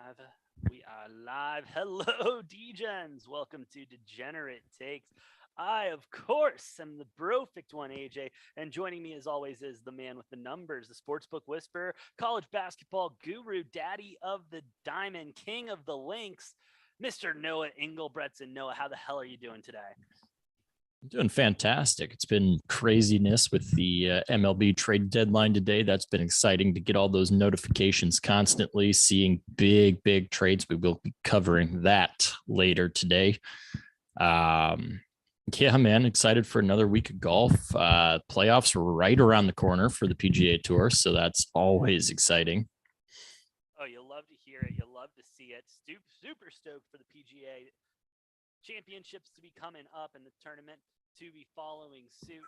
live. We are live. Hello, Degens. Welcome to Degenerate Takes. I, of course, am the Brofect1 AJ, and joining me as always is the man with the numbers, the sportsbook whisperer, college basketball guru, daddy of the diamond, king of the links, Mr. Noah Engelbretson. Noah, how the hell are you doing today? Doing fantastic. It's been craziness with the MLB trade deadline today. That's been exciting to get all those notifications constantly, seeing big trades. We will be covering that later today. Yeah, man, excited for another week of golf. Playoffs are right around the corner for the PGA Tour, so that's always exciting. Oh, you'll love to hear it. You'll love to see it. Super stoked for the PGA championships to be coming up and the tournament to be following suit.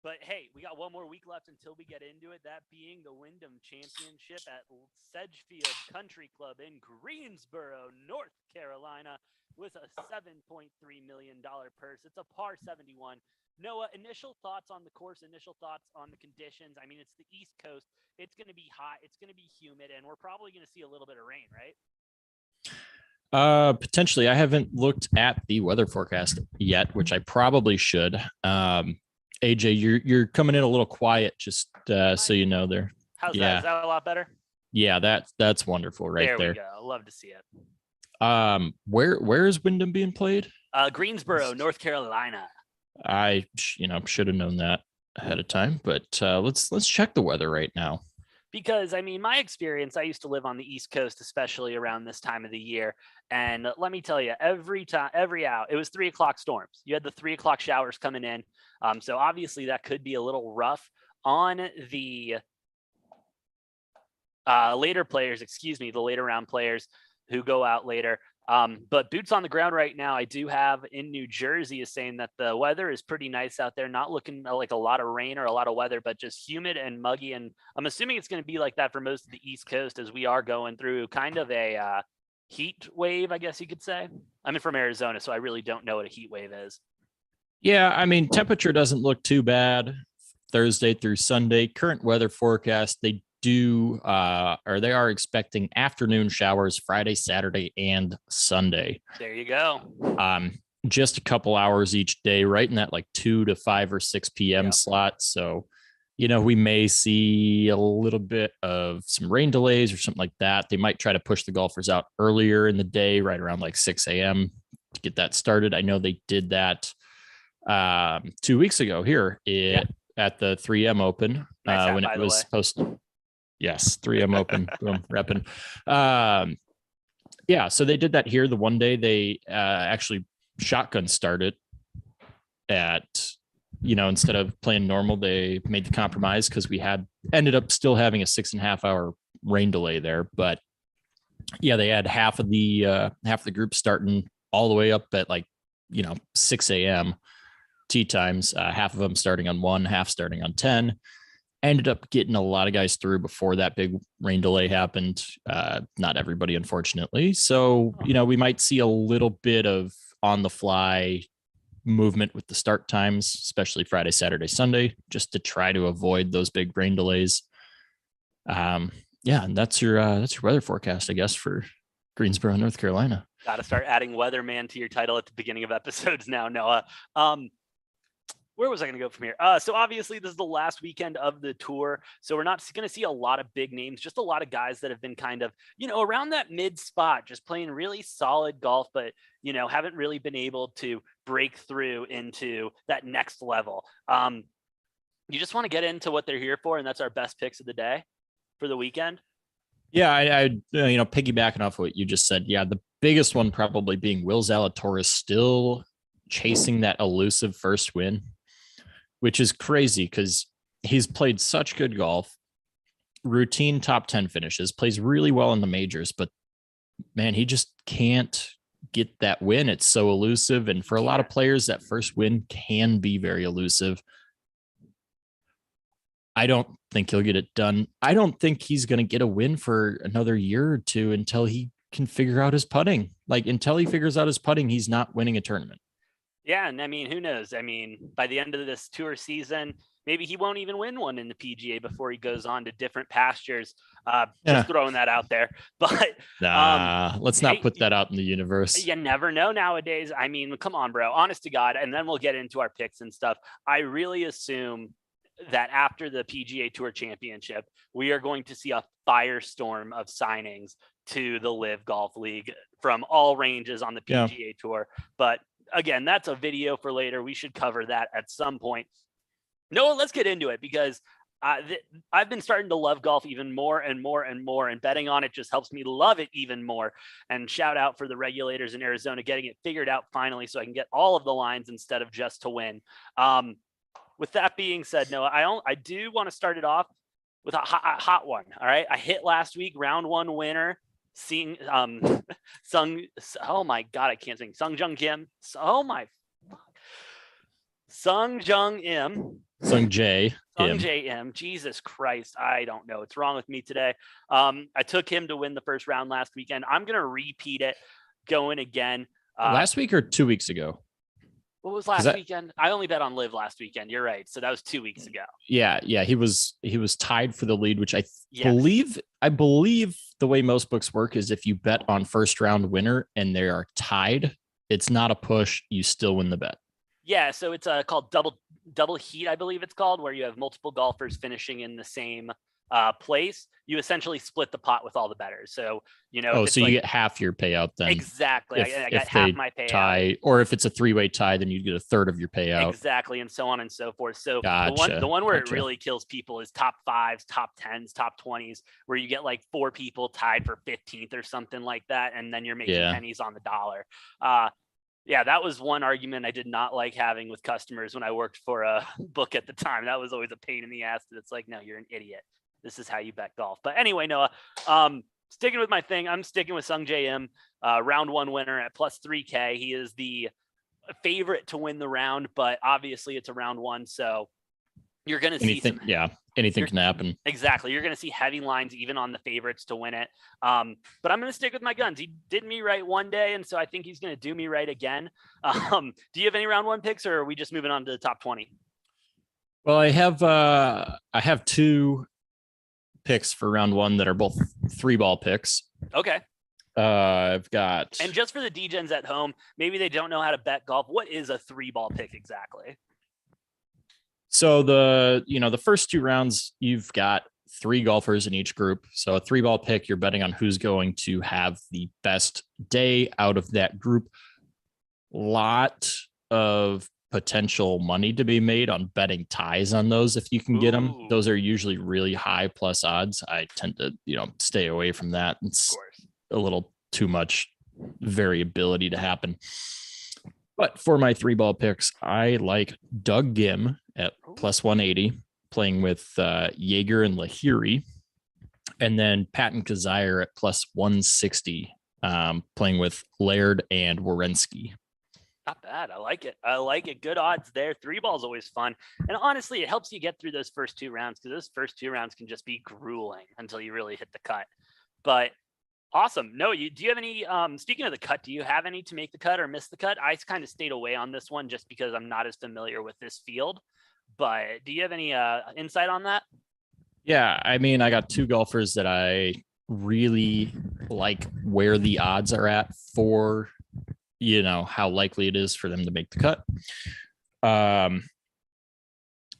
But hey, we got one more week left until we get into it, that being the Wyndham Championship at Sedgefield Country Club in Greensboro, North Carolina, with a $7.3 million purse. It's a par 71. Noah, initial thoughts on the course, initial thoughts on the conditions. I mean, it's the East Coast. It's going to be hot. It's going to be humid, and we're probably going to see a little bit of rain, right? Potentially. I haven't looked at the weather forecast yet, which I probably should. AJ, you're coming in a little quiet, just so you know there. How's that? Is that a lot better? Yeah, that's wonderful right there. There we go. I love to see it. Where is Wyndham being played? Greensboro, North Carolina. I should have known that ahead of time, but let's check the weather right now. Because, I mean, my experience, I used to live on the East Coast, especially around this time of the year. And let me tell you, every hour, it was 3 o'clock storms. You had the 3 o'clock showers coming in. So obviously that could be a little rough on the later players, the later round players who go out later. But boots on the ground right now, I do have in New Jersey is saying that the weather is pretty nice out there, not looking like a lot of rain or a lot of weather, but just humid and muggy. And I'm assuming it's going to be like that for most of the East Coast as we are going through kind of a heat wave, I guess you could say. I'm from Arizona, so I really don't know what a heat wave is. Yeah, I mean, temperature doesn't look too bad Thursday through Sunday. Current weather forecast, they are expecting afternoon showers Friday, Saturday, and Sunday. There you go. Just a couple hours each day, right in that like 2 to 5 or 6 p.m. slot. So, we may see a little bit of some rain delays or something like that. They might try to push the golfers out earlier in the day, right around like 6 a.m. to get that started. I know they did that 2 weeks ago here at the 3M Open when it was supposed to. Yes, 3M Open, boom, repping. So they did that here. The one day they actually shotgun started at, instead of playing normal, they made the compromise because we ended up still having a 6.5 hour rain delay there. But yeah, they had half of the group starting all the way up at 6 a.m. tee times, half of them starting on 1, half starting on 10. Ended up getting a lot of guys through before that big rain delay happened. Not everybody, unfortunately. So, we might see a little bit of on the fly movement with the start times, especially Friday, Saturday, Sunday, just to try to avoid those big rain delays. And that's your weather forecast, I guess, for Greensboro, North Carolina. Got to start adding weatherman to your title at the beginning of episodes now, Noah. Where was I going to go from here? So obviously this is the last weekend of the tour. So we're not going to see a lot of big names, just a lot of guys that have been kind of, around that mid spot, just playing really solid golf, but, haven't really been able to break through into that next level. You just want to get into what they're here for. And that's our best picks of the day for the weekend. Yeah. I piggybacking off what you just said. Yeah. The biggest one probably being Will Zalatoris still chasing that elusive first win, which is crazy because he's played such good golf, routine top 10 finishes, plays really well in the majors, but man, he just can't get that win. It's so elusive. And for a lot of players, that first win can be very elusive. I don't think he'll get it done. I don't think he's going to get a win for another year or two until he can figure out his putting. Until he figures out his putting, he's not winning a tournament. Yeah, and I mean, who knows? I mean, by the end of this tour season, maybe he won't even win one in the PGA before he goes on to different pastures. Yeah. Just throwing that out there. But let's not put that out in the universe. You never know nowadays. I mean, come on, bro. Honest to God. And then we'll get into our picks and stuff. I really assume that after the PGA Tour Championship, we are going to see a firestorm of signings to the Live Golf League from all ranges on the PGA Tour. But again, that's a video for later. We should cover that at some point. No, let's get into it, because I've been starting to love golf even more and more and more, and betting on it just helps me love it even more. And shout out for the regulators in Arizona getting it figured out finally, so I can get all of the lines instead of just to win. With that being said, Noah, I do want to start it off with a hot one. All right, I hit last week, round one winner. Seeing oh my God, I can't sing. Sung Jung Kim. Oh my, Sung Jung Im. Sung J. Sung J M. Jesus Christ, I don't know. What's wrong with me today? I took him to win the first round last weekend. I'm gonna repeat it, going again. Last week or 2 weeks ago? What was last weekend? I only bet on Live last weekend. You're right. So that was 2 weeks ago. Yeah. He was tied for the lead, which I believe the way most books work is if you bet on first round winner and they are tied, it's not a push. You still win the bet. Yeah. So it's called double heat, I believe it's called, where you have multiple golfers finishing in the same place. You essentially split the pot with all the bettors. So, so you get half your payout then. Exactly. I got half my payout. Tie, or if it's a three-way tie, then you get a third of your payout. Exactly. And so on and so forth. So gotcha. the one where it really kills people is top 5s, top 10s, top 20s, where you get like 4 people tied for 15th or something like that. And then you're making pennies on the dollar. Yeah, that was one argument I did not like having with customers when I worked for a book at the time. That was always a pain in the ass. It's like, no, you're an idiot. This is how you bet golf. But anyway, Noah, sticking with my thing, I'm sticking with Sung J M, round one winner at plus 3K. He is the favorite to win the round, but obviously it's a round one, so you're going to see anything can happen. Exactly. You're going to see heavy lines even on the favorites to win it. But I'm going to stick with my guns. He did me right one day, and so I think he's going to do me right again. Do you have any round one picks, or are we just moving on to the top 20? Well, I have 2 picks for round one that are both 3-ball picks. Okay. I've got, and just for the DGens at home, maybe they don't know how to bet golf. What is a 3-ball pick exactly? So the first 2 rounds, you've got 3 golfers in each group. So a 3-ball pick, you're betting on who's going to have the best day out of that group. Lot of potential money to be made on betting ties on those if you can get them. Those are usually really high plus odds. I tend to stay away from that. It's a little too much variability to happen. But for my 3-ball picks, I like Doug Gim at plus 180, playing with Jaeger and Lahiri, and then Patton Kazire at plus 160, playing with Laird and Werenski. Not bad. I like it. Good odds there. 3-ball is always fun. And honestly, it helps you get through those first 2 rounds, because those first 2 rounds can just be grueling until you really hit the cut. But awesome. No, do you have any, speaking of the cut, do you have any to make the cut or miss the cut? I kind of stayed away on this one just because I'm not as familiar with this field. But do you have any insight on that? Yeah. I mean, I got 2 golfers that I really like where the odds are at for how likely it is for them to make the cut.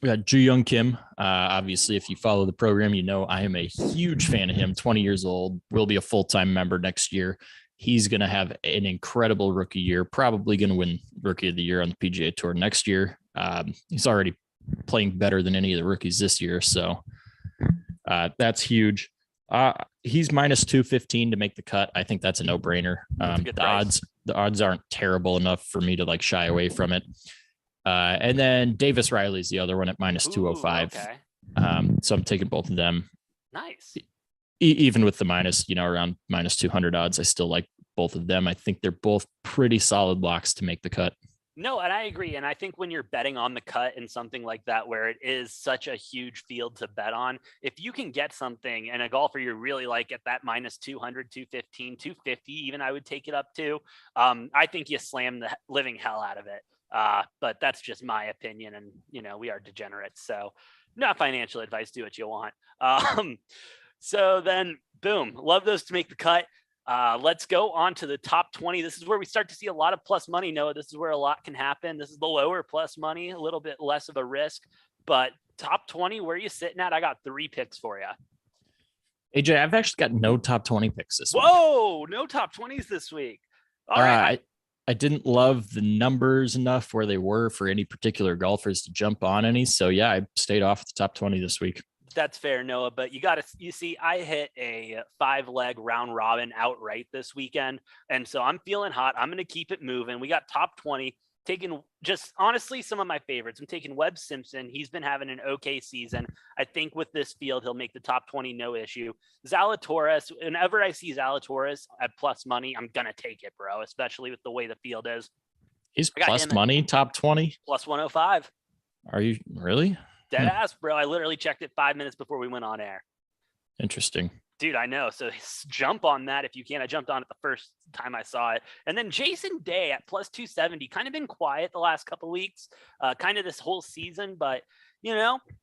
We got Ju Young Kim. Obviously, if you follow the program, I am a huge fan of him. 20 years old, will be a full-time member next year. He's going to have an incredible rookie year, probably going to win Rookie of the Year on the PGA Tour next year. He's already playing better than any of the rookies this year, so that's huge. He's minus 215 to make the cut. I think that's a no-brainer. The odds aren't terrible enough for me to shy away from it. And then Davis Riley's the other one at minus 205. Okay. So I'm taking both of them. Nice. Even with the minus, around minus 200 odds, I still like both of them. I think they're both pretty solid locks to make the cut. No, and I agree. And I think when you're betting on the cut in something like that, where it is such a huge field to bet on, if you can get something and a golfer you really like at that minus 200, 215, 250, even I would take it up to, I think you slam the living hell out of it. But that's just my opinion. And, we are degenerates. So not financial advice. Do what you want. So then, boom, love those to make the cut. Let's go on to the top 20. This is where we start to see a lot of plus money, Noah. This is where a lot can happen. This is the lower plus money, a little bit less of a risk. But top 20, where are you sitting at? I got 3 picks for you. AJ, I've actually got no top 20 picks this week. Whoa, no top 20s this week. All right. I didn't love the numbers enough where they were for any particular golfers to jump on any. So, yeah, I stayed off the top 20 this week. That's fair, Noah, but you see, I hit a 5-leg round robin outright this weekend. And so I'm feeling hot. I'm going to keep it moving. We got top 20, taking just honestly some of my favorites. I'm taking Webb Simpson. He's been having an okay season. I think with this field, he'll make the top 20, no issue. Zalatoris, whenever I see Zalatoris at plus money, I'm going to take it, bro, especially with the way the field is. He's plus money, top 20? Plus 105. Are you really? Dead ass, bro. I literally checked it 5 minutes before we went on air. Interesting. Dude, I know. So jump on that if you can. I jumped on it the first time I saw it. And then Jason Day at plus 270, kind of been quiet the last couple of weeks, kind of this whole season, but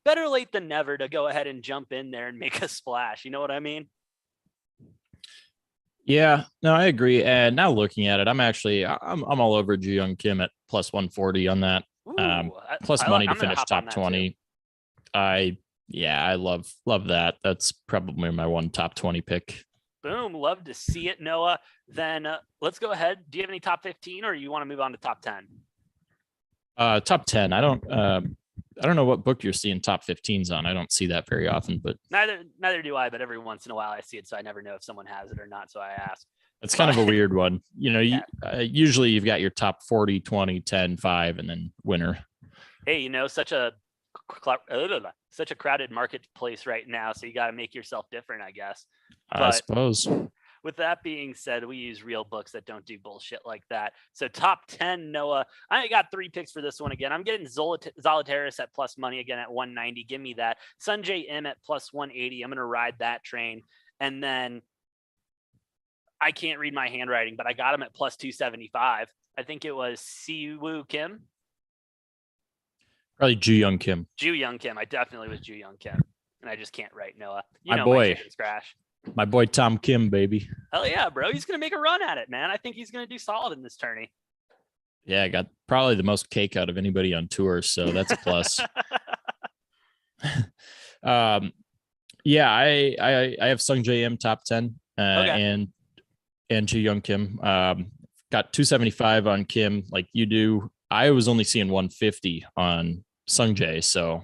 better late than never to go ahead and jump in there and make a splash. You know what I mean? Yeah, no, I agree. And now looking at it, I'm all over Ji Young Kim at plus 140 on that. Ooh, plus money to finish top 20. I love that. That's probably my one top 20 pick. Boom. Love to see it, Noah. Then let's go ahead. Do you have any top 15 or you want to move on to top 10? Top 10. I don't know what book you're seeing top 15s on. I don't see that very often, but neither do I, but every once in a while I see it. So I never know if someone has it or not. So I ask. It's kind of a weird one. Usually you've got your top 40, 20, 10, 5, and then winner. Hey, such a crowded marketplace right now, so you got to make yourself different, I guess. I suppose. With that being said, we use real books that don't do bullshit like that. So top 10, Noah. I got 3 picks for this one again. I'm getting Zalatoris at plus money again at 190. Give me that. Sanjay M at plus 180. I'm going to ride that train. And then I can't read my handwriting, but I got him at plus 275. I think it was Siwoo Kim. Probably Ji Young Kim. Ji Young Kim. I definitely was Ji Young Kim. And I just can't write, Noah. My boy. Crash. My boy Tom Kim, baby. Hell yeah, bro. He's going to make a run at it, man. I think he's going to do solid in this tourney. Yeah, I got probably the most cake out of anybody on tour, so that's a plus. Yeah, I have Sung J M top 10 and Ji Young Kim. Got 275 on Kim like you do. I was only seeing 150 on Sung Jae, so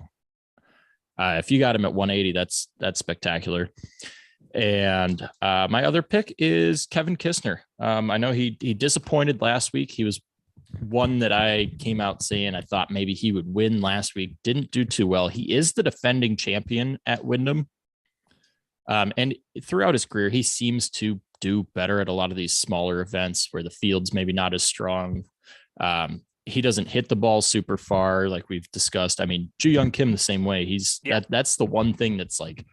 if you got him at 180, that's spectacular. And my other pick is Kevin Kistner. I know he disappointed last week. He was one that I came out saying I thought maybe he would win last week. Didn't do too well. He is the defending champion at Wyndham. And throughout his career, he seems to do better at a lot of these smaller events where the field's maybe not as strong. He doesn't hit the ball super far, like we've discussed. I mean, Ji Young Kim the same way. That's the one thing that's like,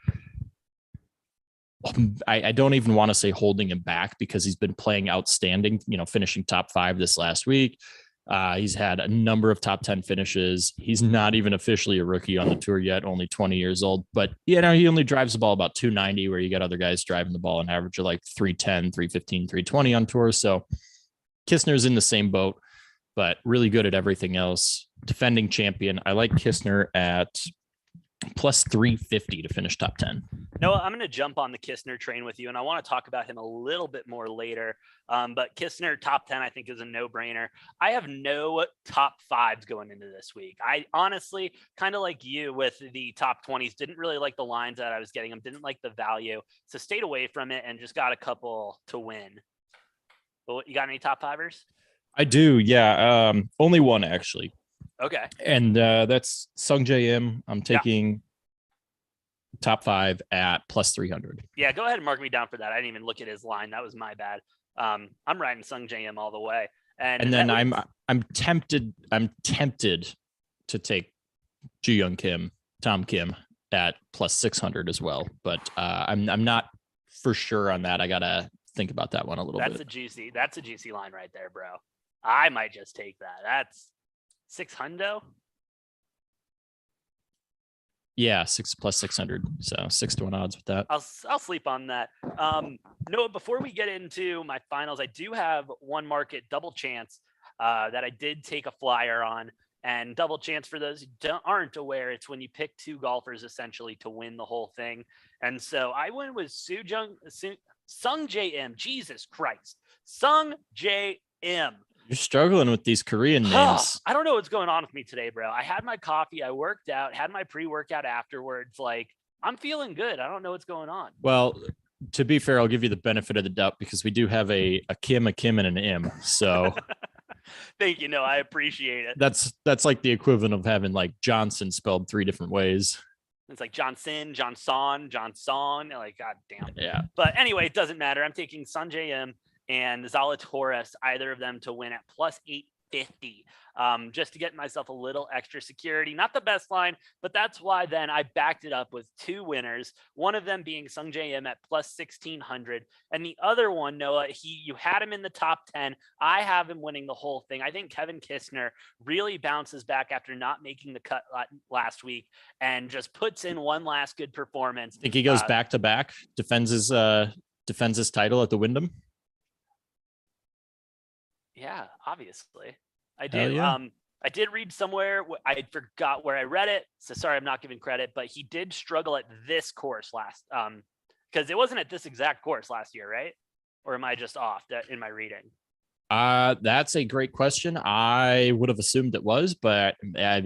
I don't even want to say holding him back because he's been playing outstanding, finishing top 5 this last week. He's had a number of top 10 finishes. He's not even officially a rookie on the tour yet, only 20 years old, but he only drives the ball about 290 where you got other guys driving the ball an average of like 310, 315, 320 on tour. So Kistner's in the same boat, but really good at everything else. Defending champion. I like Kistner at plus 350 to finish top 10. Noah, I'm going to jump on the Kistner train with you, and I want to talk about him a little bit more later. But Kistner top 10, I think, is a no-brainer. I have no top 5s going into this week. I honestly, kind of like you with the top 20s, didn't really like the lines that I was getting them, didn't like the value, so stayed away from it and just got a couple to win. But you got any top 5ers? I do, yeah. Only one, actually. Okay. And that's Sung J M. I'm taking top 5 at plus 300. Yeah, go ahead and mark me down for that. I didn't even look at his line. That was my bad. I'm riding Sung J M all the way. And then I'm tempted to take Ji Young Kim, Tom Kim at plus 600 as well. But I'm not for sure on that. I gotta think about that one a little bit. That's a juicy line right there, bro. I might just take that. 600. Yeah, 6 plus 600. So 6-1 odds with that. I'll sleep on that. Noah, before we get into my finals, I do have one market double chance that I did take a flyer on. And double chance, for those who aren't aware, it's when you pick two golfers essentially to win the whole thing. And so I went with Sung J M. Jesus Christ, Sung J M. You're struggling with these Korean names. I don't know what's going on with me today, bro. I had my coffee, I worked out, had my pre-workout afterwards. Like, I'm feeling good. I don't know what's going on. Well, to be fair, I'll give you the benefit of the doubt because we do have a Kim, and an M. So thank you. No, I appreciate it. That's like the equivalent of having like Johnson spelled 3 different ways. It's like Johnson. Like, God damn. Yeah. But anyway, it doesn't matter. I'm taking Sun JM and Zalatoris, either of them to win at plus 850, just to get myself a little extra security. Not the best line, but that's why then I backed it up with 2 winners, one of them being Sung JM at plus 1600. And the other one, Noah, you had him in the top 10. I have him winning the whole thing. I think Kevin Kistner really bounces back after not making the cut last week and just puts in one last good performance. I think he goes back to back, defends his title at the Wyndham. Yeah, obviously. I did. Yeah. I did read somewhere. I forgot where I read it. So sorry, I'm not giving credit, but he did struggle at this course last, because it wasn't at this exact course last year, right? Or am I just off in my reading? That's a great question. I would have assumed it was, but I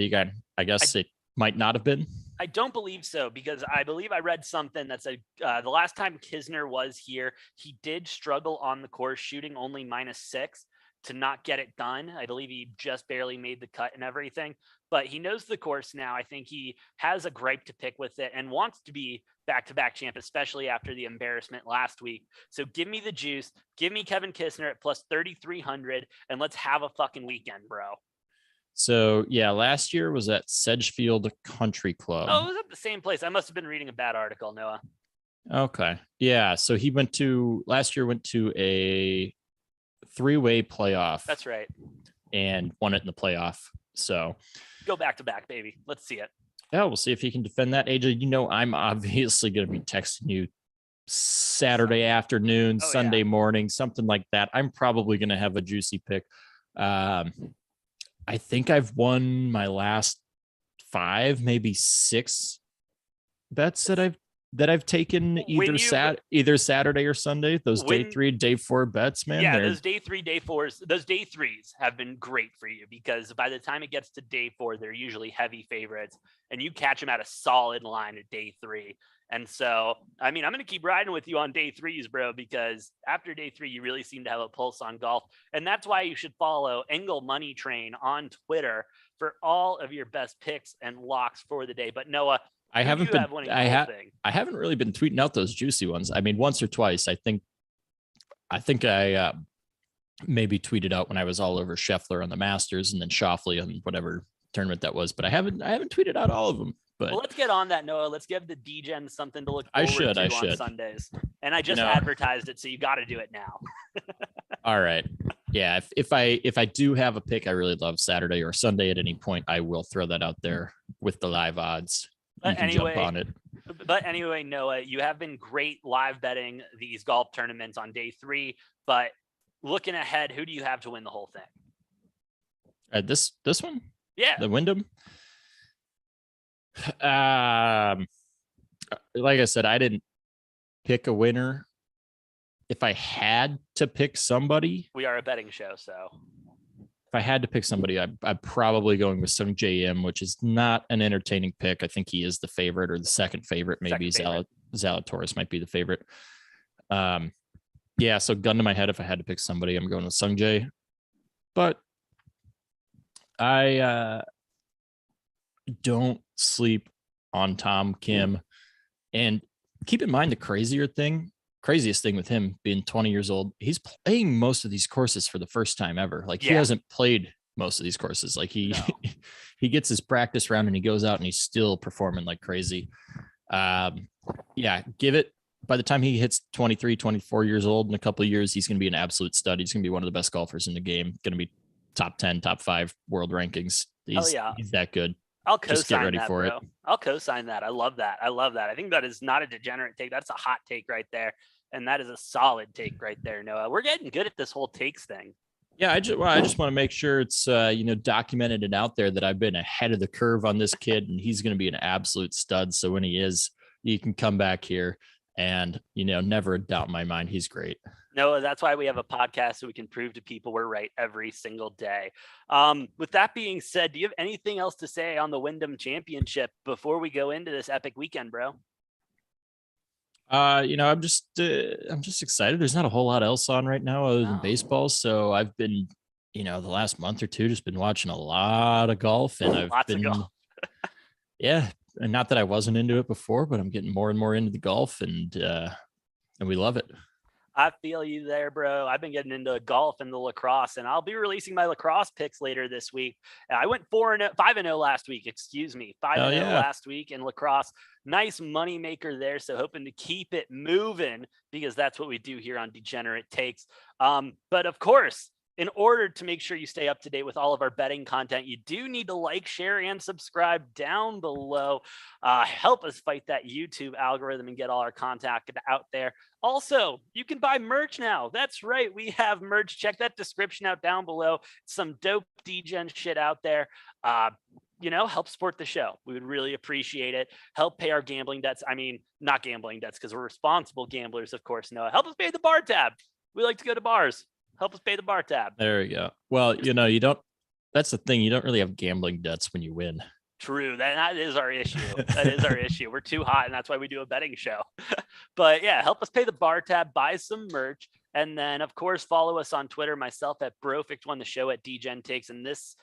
guess it might not have been. I don't believe so, because I believe I read something that said the last time Kisner was here, he did struggle on the course, shooting only -6 to not get it done. I believe he just barely made the cut and everything, but he knows the course now. I think he has a gripe to pick with it and wants to be back-to-back champ, especially after the embarrassment last week. So give me the juice. Give me Kevin Kistner at plus 3,300, and let's have a fucking weekend, bro. So yeah, last year was at Sedgefield Country Club. Oh, it was at the same place. I must have been reading a bad article, Noah. Okay. Yeah. So he went to a 3-way playoff. That's right. And won it in the playoff. So go back to back, baby. Let's see it. Yeah, we'll see if he can defend that. AJ, I'm obviously going to be texting you Saturday afternoon, Sunday morning, something like that. I'm probably going to have a juicy pick. I think I've won my last 5, maybe 6 bets that I've taken either Saturday or Sunday. Those day 3, day 4 bets, man. Yeah, those day 3, day 4s, those day 3s have been great for you, because by the time it gets to day 4, they're usually heavy favorites, and you catch them at a solid line at day 3. And so, I mean, I'm going to keep riding with you on day 3s, bro, because after day 3, you really seem to have a pulse on golf. And that's why you should follow Money Train on Twitter for all of your best picks and locks for the day. But Noah, I haven't really been tweeting out those juicy ones. I mean, once or twice. I think I maybe tweeted out when I was all over Scheffler on the Masters and then Schauffele on whatever tournament that was, but I haven't tweeted out all of them. But well, let's get on that, Noah. Let's give the DGen something to look forward to on Sundays. And I just advertised it, so you got to do it now. All right. Yeah, if I do have a pick I really love Saturday or Sunday at any point, I will throw that out there with the live odds. But anyway, Noah, you have been great live betting these golf tournaments on day 3. But looking ahead, who do you have to win the whole thing? This one? Yeah, the Wyndham. Like I said, I didn't pick a winner. If I had to pick somebody, we are a betting show, so. If I had to pick somebody, I'm probably going with Sung JM, which is not an entertaining pick. I think he is the favorite or the second favorite. Maybe Zalatoris might be the favorite. Yeah, so gun to my head, if I had to pick somebody, I'm going with Sung J. But I don't sleep on Tom Kim. And keep in mind the craziest thing with him being 20 years old, he's playing most of these courses for the first time ever. Like he hasn't played most of these courses. Like he gets his practice round and he goes out and he's still performing like crazy. Give it. By the time he hits 23, 24 years old in a couple of years, he's going to be an absolute stud. He's going to be one of the best golfers in the game, going to be top 10, top 5 world rankings He's yeah. he's that good. I'll Just get co-sign ready that, for bro. it. I'll co-sign that. I love that. I love that. I think that is not a degenerate take. That's a hot take right there. And that is a solid take right there, Noah. We're getting good at this whole takes thing. Yeah, I just want to make sure it's documented and out there that I've been ahead of the curve on this kid, and he's going to be an absolute stud. So when he is, you can come back here and never doubt in my mind he's great. No, that's why we have a podcast, so we can prove to people we're right every single day. With that being said, do you have anything else to say on the Wyndham Championship before we go into this epic weekend, bro? I'm just excited. There's not a whole lot else on right now other than baseball. So I've been, the last month or two, just been watching a lot of golf, and I've been, yeah, and not that I wasn't into it before, but I'm getting more and more into the golf, and we love it. I feel you there, bro. I've been getting into golf and the lacrosse, and I'll be releasing my lacrosse picks later this week. I went 5-0 last week. Excuse me, 5-0 last week in lacrosse. Nice money maker there. So hoping to keep it moving, because that's what we do here on Degenerate Takes. But of course, in order to make sure you stay up to date with all of our betting content, you do need to like, share, and subscribe down below. Help us fight that YouTube algorithm and get all our content out there. Also, you can buy merch now. That's right. We have merch. Check that description out down below. Some dope DGen shit out there. Help support the show. We would really appreciate it. Help pay our gambling debts. I mean, not gambling debts, because we're responsible gamblers, of course. Noah, help us pay the bar tab. We like to go to bars. Help us pay the bar tab. There we go. Well, you don't. That's the thing. You don't really have gambling debts when you win. True. That is our issue. That is our issue. We're too hot, and that's why we do a betting show. But yeah, help us pay the bar tab, buy some merch, and then of course follow us on Twitter. Myself at Brofect1, the show at DGen Takes, and this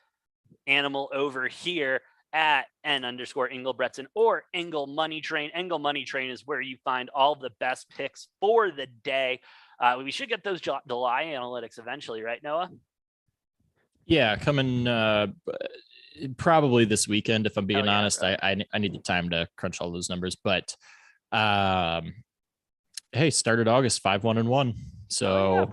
animal over here at N_Engelbretson or Engel Money Train. Engel Money Train is where you find all the best picks for the day. We should get those July analytics eventually, right, Noah? Yeah, coming probably this weekend, if I'm being honest. I need the time to crunch all those numbers, but hey, started August 5-1-1. So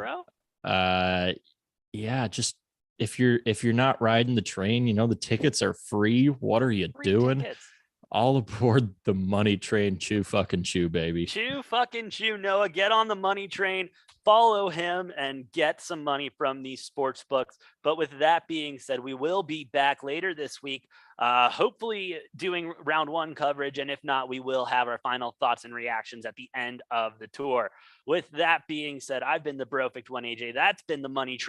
just if you're not riding the train, the tickets are free. What are you doing? Tickets. All aboard the money train. Chew fucking chew, baby. Chew fucking chew, Noah. Get on the money train. Follow him and get some money from these sports books. But with that being said, we will be back later this week, hopefully doing round one coverage. And if not, we will have our final thoughts and reactions at the end of the tour. With that being said, I've been the Brofect1 AJ. That's been the money train.